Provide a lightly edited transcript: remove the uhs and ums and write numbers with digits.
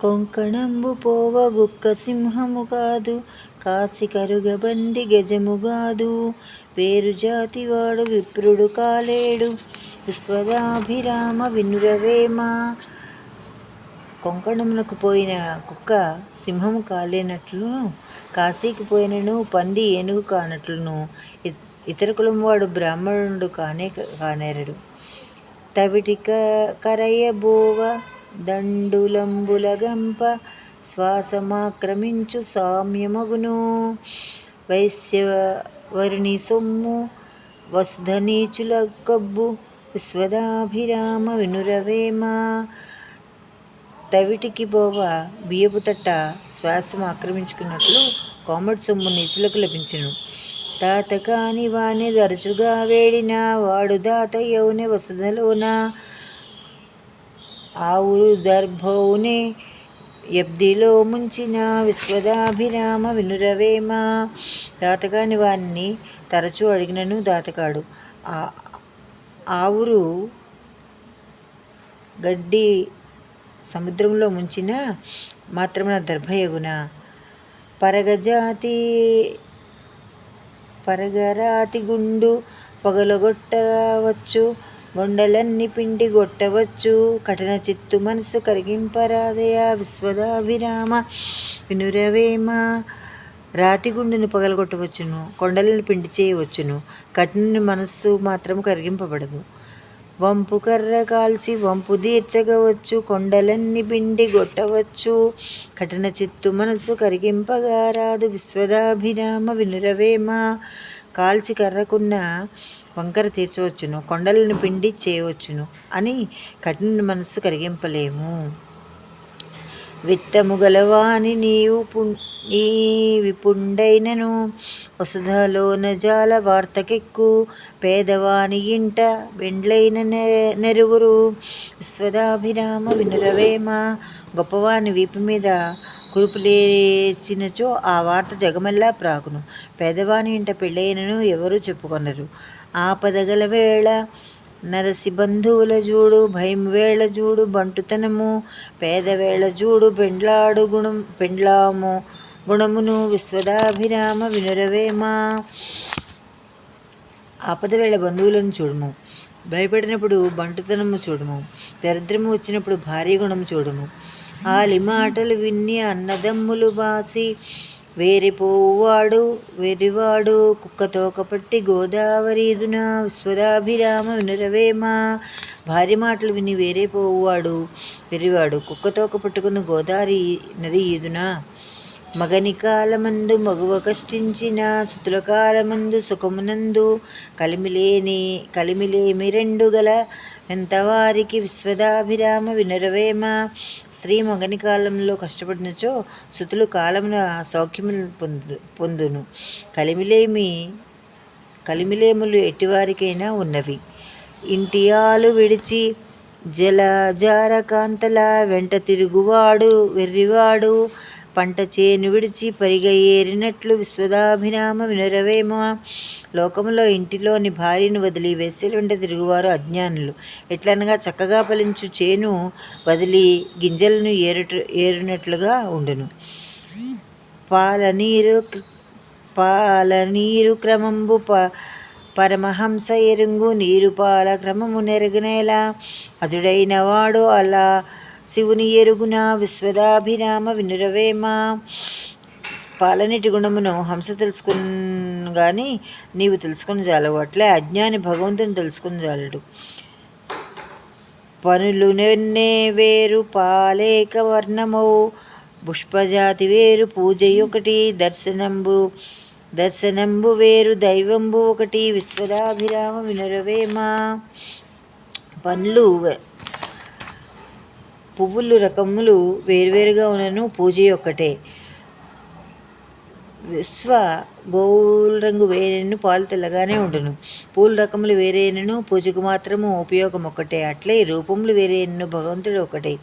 కొంకణంబు పోవగుక్క సింహము కాదు, కాసి కరుగబంది గజముగాదు. వేరు జాతివాడు విప్రుడు కాలేడు, విశ్వదాభిరామ వినురవేమ. కొంకణమునకు పోయిన కుక్క సింహము కాలేనట్లును, కాశీకి పోయినను పంది ఏనుగు కానట్లును, ఇతర కులం వాడు బ్రాహ్మణుడు కానేరడు. తవిటి కరయబోవ దండులంబులగంప, శ్వాసమాక్రమించు సామ్యమగును. వైశ్యవరుని సొమ్ము వసుధనీచుల కబ్బు, విశ్వదాభిరామ వినురవేమ. తవిటికి బోవ బియ్యపు తట్ట శ్వాసం ఆక్రమించుకున్నట్లు కోమటి సొమ్ము నీచులకు లభించును. తాత కాని వాని దరచుగా వేడిన, వాడు దాతయ్యవునే వసుధలోన. ఆవురు దర్భౌనే యబ్దిలో ముంచిన, విశ్వదాభిరామ వినురవేమ. దాతకాని వాణ్ణి తరచూ అడిగినను దాతకాడు. ఆవురు గడ్డి సముద్రంలో ముంచిన మాత్రమున దర్భయగున. పరగరాతి గుండు పగలగొట్టవచ్చు, గొండలన్ని పిండి గొట్టవచ్చు. కఠిన చిత్తు మనసు కరిగింపరాదయ, విశ్వదాభిరామ వినురవేమ. రాతి గుండును పగలగొట్టవచ్చును, కొండలను పిండి చేయవచ్చును, కఠిన మనస్సు మాత్రం కరిగింపబడదు. వంపు కర్ర కాల్చి వంపు తీర్చగవచ్చు, కొండలన్ని పిండి గొట్టవచ్చు. కఠిన చిత్తు మనసు కరిగింపగా రాదు, విశ్వదాభిరామ వినురవేమ. కాల్చి కర్రకున్న వంకర తీర్చవచ్చును, కొండలను పిండి చేయవచ్చును, అని కఠిన మనస్సు కరిగింపలేము. విత్తము గలవాని విపుండైనను, వసుధలోన జాల వార్తకెక్కు. పేదవాని ఇంట బెండ్లైన నెరుగురు, విశ్వదాభిరామ వినురవేమ. గొప్పవాని వీపు మీద కురుపులేచినచో ఆ వార్త జగమెల్లా ప్రాకును. పేదవాని ఇంట పెళ్ళైనను ఎవరూ చెప్పుకొనరు. ఆపదగల వేళ నరసి బంధువుల జూడు, భయం వేళ జూడు బంటుతనము. పేదవేళ జూడు పెండ్లాము గుణమును, విశ్వదాభిరామ వినురవేమ. ఆపదవేళ బంధువులను చూడము, భయపడినప్పుడు బంటుతనము చూడము, దరిద్రము వచ్చినప్పుడు భారీ గుణము చూడము. ఆలి మాటలు విన్ని అన్నదమ్ములు బాసి, వేరిపోవాడు వెర్రివాడు కుక్కతోక పట్టి గోదావరీదున, విశ్వదాభిరామ వినురవేమ. భార్య మాటలు విని వేరేపోవాడు వెర్రివాడు కుక్కతోక పట్టుకుని గోదావరి నది ఈదునా. మగని కాలమందు మగువ కష్టించిన, సుతుల కాలమందు సుఖమునందు. కలిమిలేమి రెండు గల ఎంతవారికి, విశ్వదాభిరామ వినురవేమ. స్త్రీ మగని కాలంలో కష్టపడినచో సుతులు కాలమున సౌఖ్యములు పొందును. కలిమిలేములు ఎట్టివారికైనా ఉన్నవి. ఇంటియాలు విడిచి జలజారకాంతల వెంట తిరుగువాడు వెర్రివాడు, పంట చేను విడిచి పరిగ ఏరినట్లు, విశ్వదాభిరామ వినురవేమ. లోకములో ఇంటిలోని భార్యను వదిలి వేశ్యల వెంట తిరుగువారు అజ్ఞానులు. ఎట్లనగా చక్కగా ఫలించు చేను వదిలి గింజలను ఏరునట్లుగా ఉండును. పాలనీరు క్రమంబు పరమహంస ఎరుంగు, నీరు పాల క్రమము నెరగనేలా. అజుడైన వాడు అలా శివుని ఎరుగున, విశ్వదాభిరామ వినురవేమ. పాలనీటి గుణమును హంస తెలుసుకుని గాని నీవు తెలుసుకుని జాలవు. అట్లే అజ్ఞాని భగవంతుని తెలుసుకుని జాలడు. పనులు నెన్నే వేరు పాలేక వర్ణమవు, పుష్పజాతి వేరు పూజయొకటి. దర్శనంబు వేరు దైవంబు ఒకటి, విశ్వదాభిరామ వినురవేమ. పువ్వులు రకములు వేరువేరుగా ఉన్నను పూజ ఒక్కటే. గోవుల రంగు వేరేను పాలు తెల్లగానే ఉండును. పూల రకములు వేరేనను పూజకు మాత్రము ఉపయోగం ఒక్కటే. అట్లే రూపములు వేరేను భగవంతుడు ఒకటే.